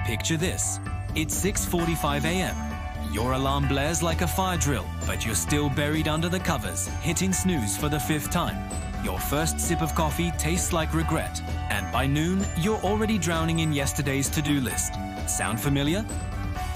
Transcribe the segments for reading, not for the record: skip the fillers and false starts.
Picture this. It's 6:45 a.m. Your alarm blares like a fire drill, but you're still buried under the covers, hitting snooze for the 5th time. Your first sip of coffee tastes like regret, and by noon, you're already drowning in yesterday's to-do list. Sound familiar?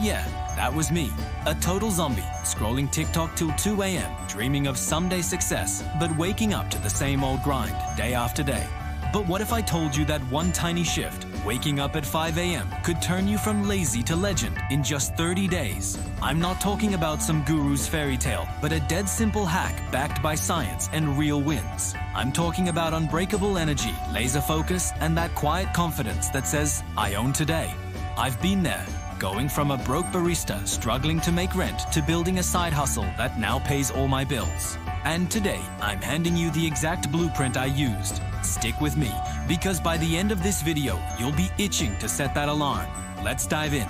Yeah, that was me, a total zombie, scrolling TikTok till 2 a.m., dreaming of someday success, but waking up to the same old grind, day after day. But what if I told you that one tiny shift, waking up at 5 a.m., could turn you from lazy to legend in just 30 days? I'm not talking about some guru's fairy tale, but a dead simple hack backed by science and real wins. I'm talking about unbreakable energy, laser focus, and that quiet confidence that says, I own today. I've been there, going from a broke barista struggling to make rent to building a side hustle that now pays all my bills. And today, I'm handing you the exact blueprint I used. Stick with me, because by the end of this video, you'll be itching to set that alarm. Let's dive in.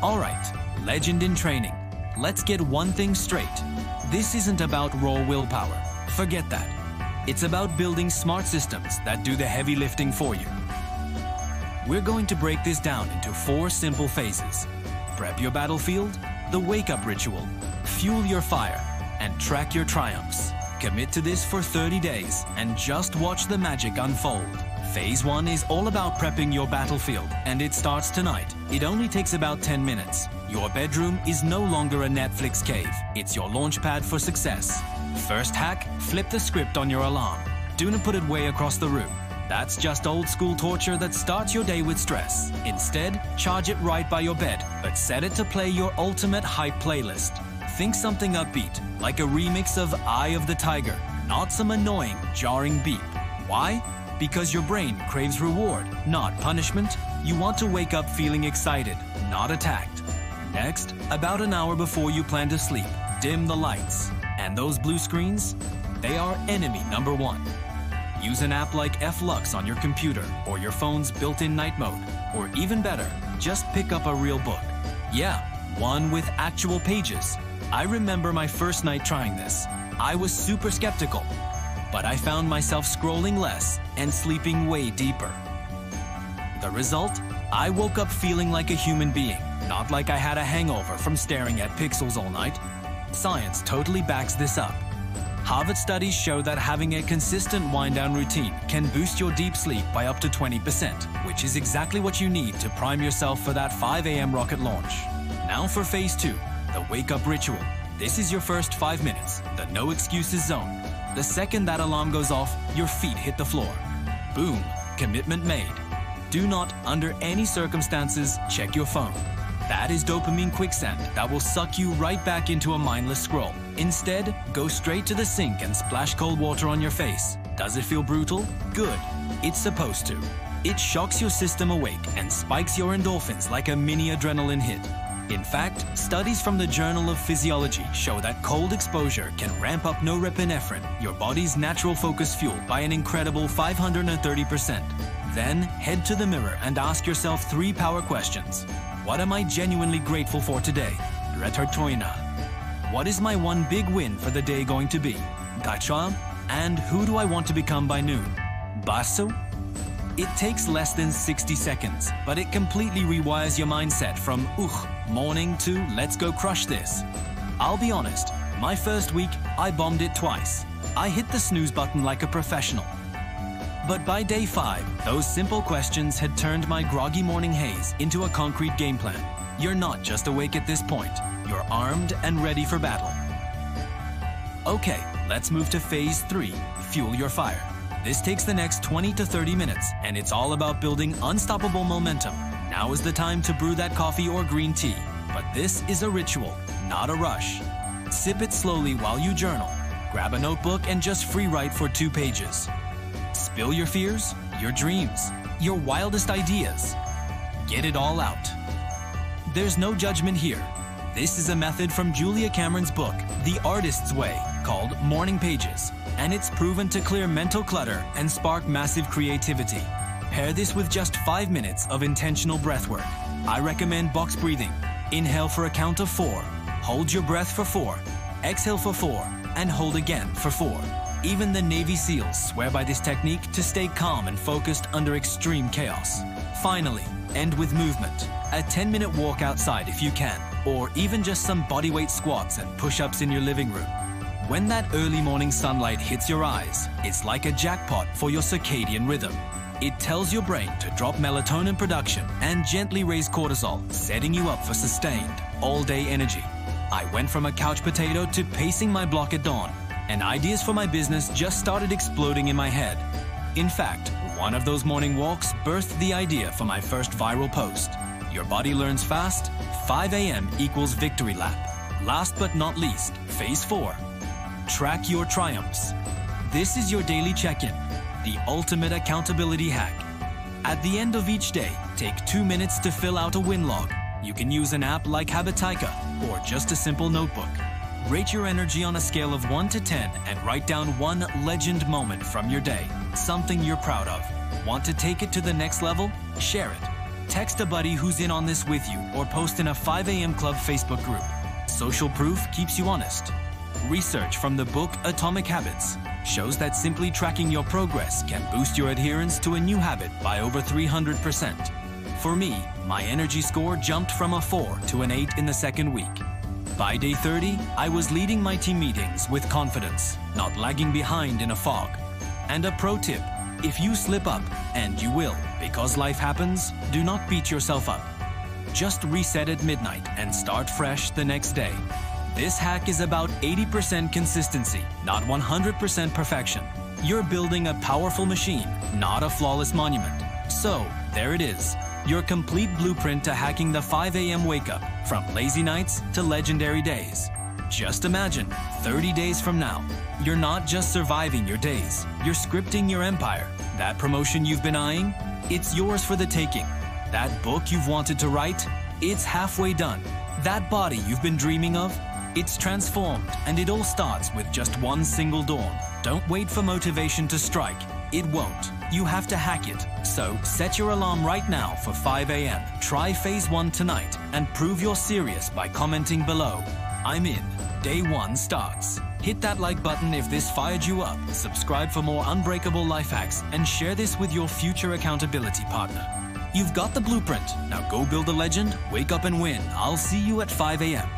Alright, legend in training. Let's get one thing straight. This isn't about raw willpower. Forget that. It's about building smart systems that do the heavy lifting for you. We're going to break this down into 4 simple phases. Prep your battlefield, the wake-up ritual, fuel your fire, and track your triumphs. Commit to this for 30 days and just watch the magic unfold. Phase 1 is all about prepping your battlefield, and it starts tonight. It only takes about 10 minutes. Your bedroom is no longer a Netflix cave. It's your launchpad for success. First hack, flip the script on your alarm. Do not put it way across the room. That's just old school torture that starts your day with stress. Instead, charge it right by your bed, but set it to play your ultimate hype playlist. Think something upbeat, like a remix of Eye of the Tiger, not some annoying, jarring beep. Why? Because your brain craves reward, not punishment. You want to wake up feeling excited, not attacked. Next, about an hour before you plan to sleep, dim the lights. And those blue screens? They are enemy number 1. Use an app like Flux on your computer or your phone's built-in night mode. Or even better, just pick up a real book. Yeah, one with actual pages. I remember my first night trying this. I was super skeptical, but I found myself scrolling less and sleeping way deeper. The result? I woke up feeling like a human being, not like I had a hangover from staring at pixels all night. Science totally backs this up. Harvard studies show that having a consistent wind-down routine can boost your deep sleep by up to 20%, which is exactly what you need to prime yourself for that 5 a.m. rocket launch. Now for phase 2. The wake-up ritual. This is your first 5 minutes, the no excuses zone. The second that alarm goes off, your feet hit the floor. Boom, commitment made. Do not, under any circumstances, check your phone. That is dopamine quicksand that will suck you right back into a mindless scroll. Instead, go straight to the sink and splash cold water on your face. Does it feel brutal? Good. It's supposed to. It shocks your system awake and spikes your endorphins like a mini adrenaline hit. In fact, studies from the Journal of Physiology show that cold exposure can ramp up norepinephrine, your body's natural focus fuel, by an incredible 530%. Then, head to the mirror and ask yourself 3 power questions. What am I genuinely grateful for today? Retortoina. What is my one big win for the day going to be? Gacha. And who do I want to become by noon? Basso? It takes less than 60 seconds, but it completely rewires your mindset from morning to let's go crush this. I'll be honest, my first week, I bombed it twice. I hit the snooze button like a professional. But by day 5, those simple questions had turned my groggy morning haze into a concrete game plan. You're not just awake at this point, you're armed and ready for battle. Okay, let's move to phase 3, fuel your fire. This takes the next 20 to 30 minutes, and it's all about building unstoppable momentum. Now is the time to brew that coffee or green tea. But this is a ritual, not a rush. Sip it slowly while you journal. Grab a notebook and just free write for 2 pages. Spill your fears, your dreams, your wildest ideas. Get it all out. There's no judgment here. This is a method from Julia Cameron's book, The Artist's Way, called Morning Pages, and it's proven to clear mental clutter and spark massive creativity. Pair this with just 5 minutes of intentional breath work. I recommend box breathing. Inhale for a count of 4, hold your breath for 4, exhale for 4, and hold again for 4. Even the Navy SEALs swear by this technique to stay calm and focused under extreme chaos. Finally, End with movement. A 10-minute walk outside if you can, or even just some bodyweight squats and push-ups in your living room. When that early morning sunlight hits your eyes, it's like a jackpot for your circadian rhythm. It tells your brain to drop melatonin production and gently raise cortisol, setting you up for sustained, all-day energy. I went from a couch potato to pacing my block at dawn, and ideas for my business just started exploding in my head. In fact, one of those morning walks birthed the idea for my first viral post. Your body learns fast, 5 a.m. equals victory lap. Last but not least, phase 4. Track your triumphs. This is your daily check-in, the ultimate accountability hack. At the end of each day, take 2 minutes to fill out a win log. You can use an app like Habitaika or just a simple notebook. Rate your energy on a scale of 1 to 10 and write down one legend moment from your day, something you're proud of. Want to take it to the next level? Share it. Text a buddy who's in on this with you or post in a 5 a.m. Club Facebook group. Social proof keeps you honest. Research from the book Atomic Habits shows that simply tracking your progress can boost your adherence to a new habit by over 300%. For me, my energy score jumped from a 4 to an 8 in the second week. By day 30, I was leading my team meetings with confidence, not lagging behind in a fog. And a pro tip, if you slip up, and you will, because life happens, do not beat yourself up. Just reset at midnight and start fresh the next day. This hack is about 80% consistency, not 100% perfection. You're building a powerful machine, not a flawless monument. So, there it is. Your complete blueprint to hacking the 5 a.m. wake-up, from lazy nights to legendary days. Just imagine, 30 days from now, you're not just surviving your days, you're scripting your empire. That promotion you've been eyeing, it's yours for the taking. That book you've wanted to write, it's halfway done. That body you've been dreaming of, it's transformed, and it all starts with just one single dawn. Don't wait for motivation to strike. It won't. You have to hack it. So set your alarm right now for 5 a.m. Try phase 1 tonight and prove you're serious by commenting below. I'm in. Day 1 starts. Hit that like button if this fired you up. Subscribe for more unbreakable life hacks and share this with your future accountability partner. You've got the blueprint. Now go build a legend, wake up and win. I'll see you at 5 a.m.